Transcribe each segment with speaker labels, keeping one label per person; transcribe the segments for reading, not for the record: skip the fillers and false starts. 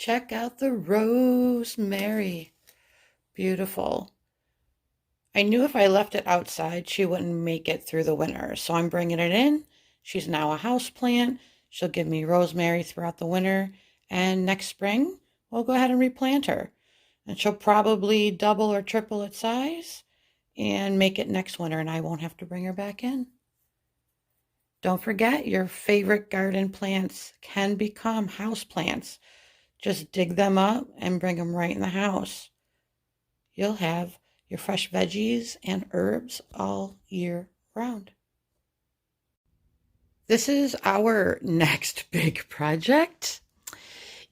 Speaker 1: Check out the rosemary. Beautiful. I knew if I left it outside, she wouldn't make it through the winter. So I'm bringing it in. She's now a house plant. She'll give me rosemary throughout the winter. And next spring, we'll go ahead and replant her. And she'll probably double or triple its size and make it next winter, and I won't have to bring her back in. Don't forget, your favorite garden plants can become house plants. Just dig them up and bring them right in the house. You'll have your fresh veggies and herbs all year round. This is our next big project.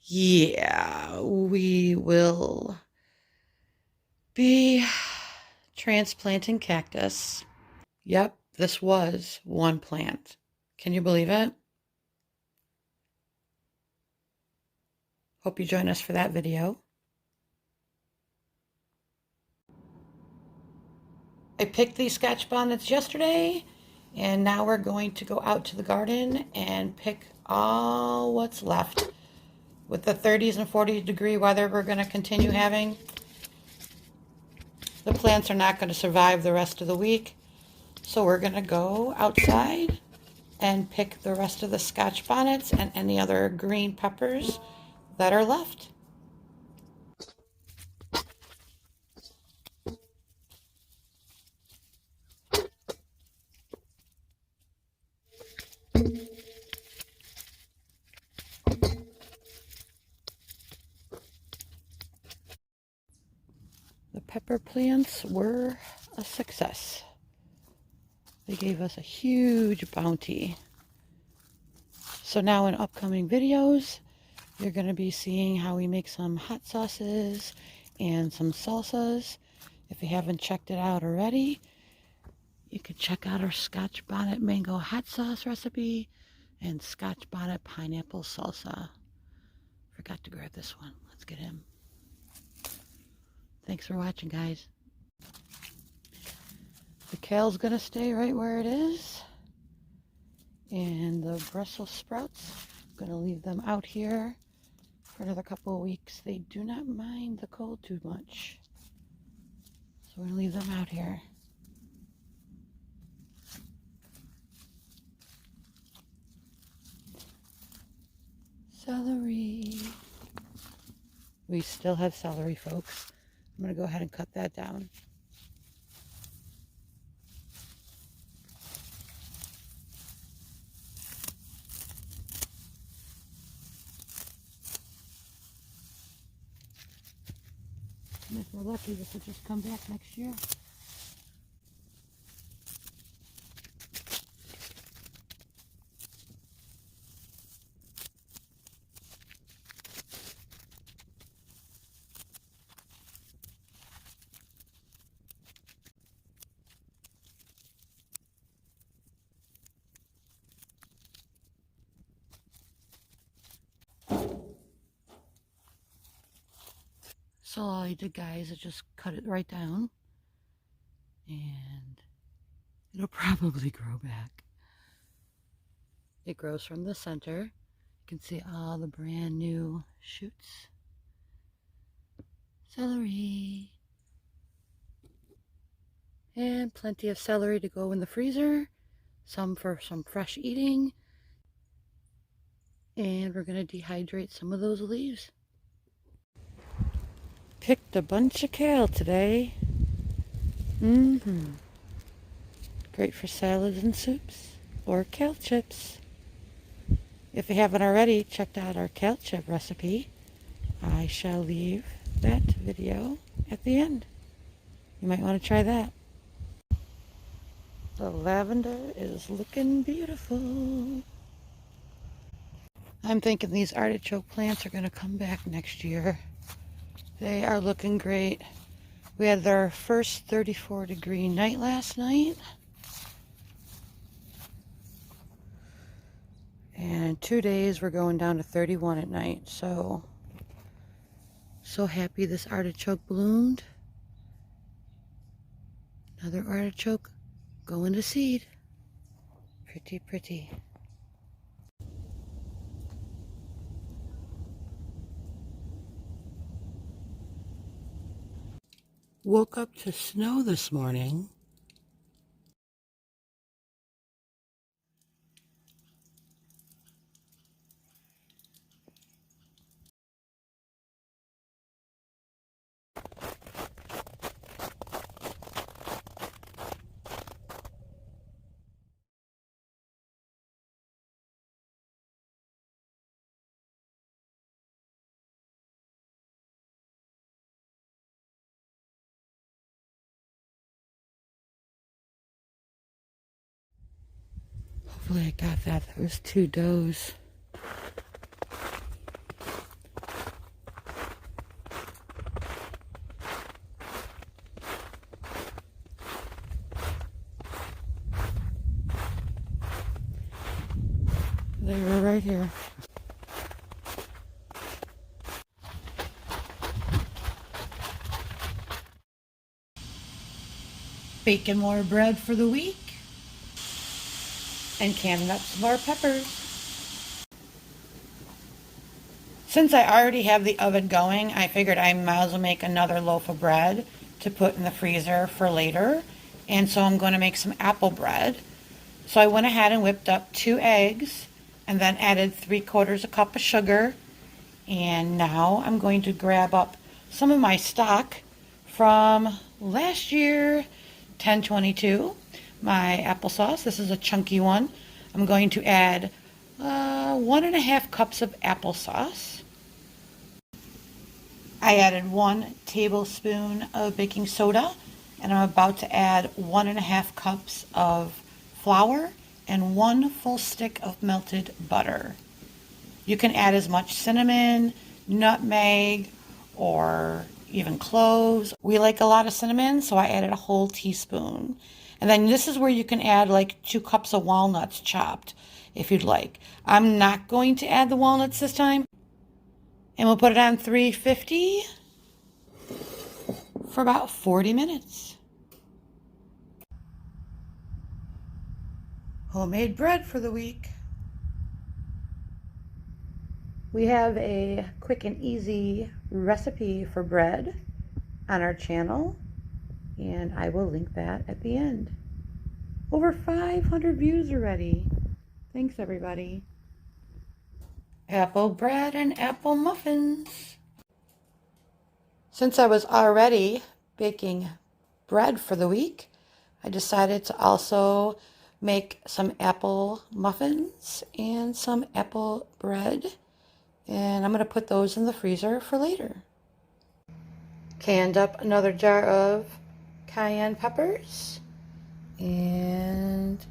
Speaker 1: Yeah, we will be transplanting cactus. Yep, this was one plant. Can you believe it? Hope you join us for that video. I picked these Scotch bonnets yesterday, and now we're going to go out to the garden and pick all what's left. With the 30s and 40-degree weather we're going to continue having, the plants are not going to survive the rest of the week. So we're going to go outside and pick the rest of the Scotch bonnets and any other green peppers that are left. The pepper plants were a success. They gave us a huge bounty. So now in upcoming videos, you're going to be seeing how we make some hot sauces and some salsas. If you haven't checked it out already, you can check out our Scotch bonnet mango hot sauce recipe and Scotch bonnet pineapple salsa. Forgot to grab this one. Let's get him. Thanks for watching, guys. The kale's going to stay right where it is. And the Brussels sprouts, I'm going to leave them out here for another couple of weeks. They do not mind the cold too much. So we're going to leave them out here. Celery. We still have celery, folks. I'm going to go ahead and cut that down. And if we're lucky, this will just come back next year. So all I did, guys, is just cut it right down, and it'll probably grow back. It grows from the center. You can see all the brand new shoots. Celery. And plenty of celery to go in the freezer. Some for some fresh eating. And we're going to dehydrate some of those leaves. Picked a bunch of kale today. Great for salads and soups or kale chips. If you haven't already checked out our kale chip recipe, I shall leave that video at the end. You might want to try that. The lavender is looking beautiful. I'm thinking these artichoke plants are going to come back next year. They are looking great. We had our first 34-degree night last night. And in 2 days, we're going down to 31 at night. So happy this artichoke bloomed. Another artichoke going to seed. Pretty, pretty. Woke up to snow this morning. Hopefully I got that. That was 2 does. They were right here. Baking more bread for the week. And canning up some more peppers. Since I already have the oven going, I figured I might as well make another loaf of bread to put in the freezer for later. And so I'm going to make some apple bread. So I went ahead and whipped up 2 eggs and then added 3/4 cup of sugar. And now I'm going to grab up some of my stock from last year, 1022, my applesauce. This is a chunky one. I'm going to add 1.5 cups of applesauce. I added 1 tablespoon of baking soda, and I'm about to add 1.5 cups of flour and 1 full stick of melted butter. You can add as much cinnamon, nutmeg, or even cloves. We like a lot of cinnamon, so I added a whole teaspoon. And then this is where you can add like 2 cups of walnuts chopped if you'd like. I'm not going to add the walnuts this time. And we'll put it on 350 for about 40 minutes. Homemade bread for the week. We have a quick and easy recipe for bread on our channel, and I will link that at the end. Over 500 views already. Thanks, everybody. Apple bread and apple muffins. Since I was already baking bread for the week, I decided to also make some apple muffins and some apple bread. And I'm going to put those in the freezer for later. Canned up another jar of cayenne peppers and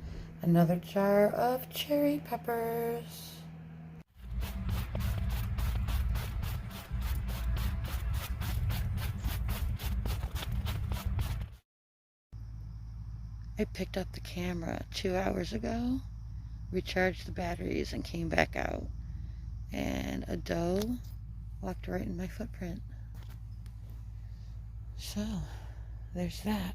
Speaker 1: another jar of cherry peppers. I picked up the camera 2 hours ago, recharged the batteries, and came back out. And a doe walked right in my footprint. So, there's that.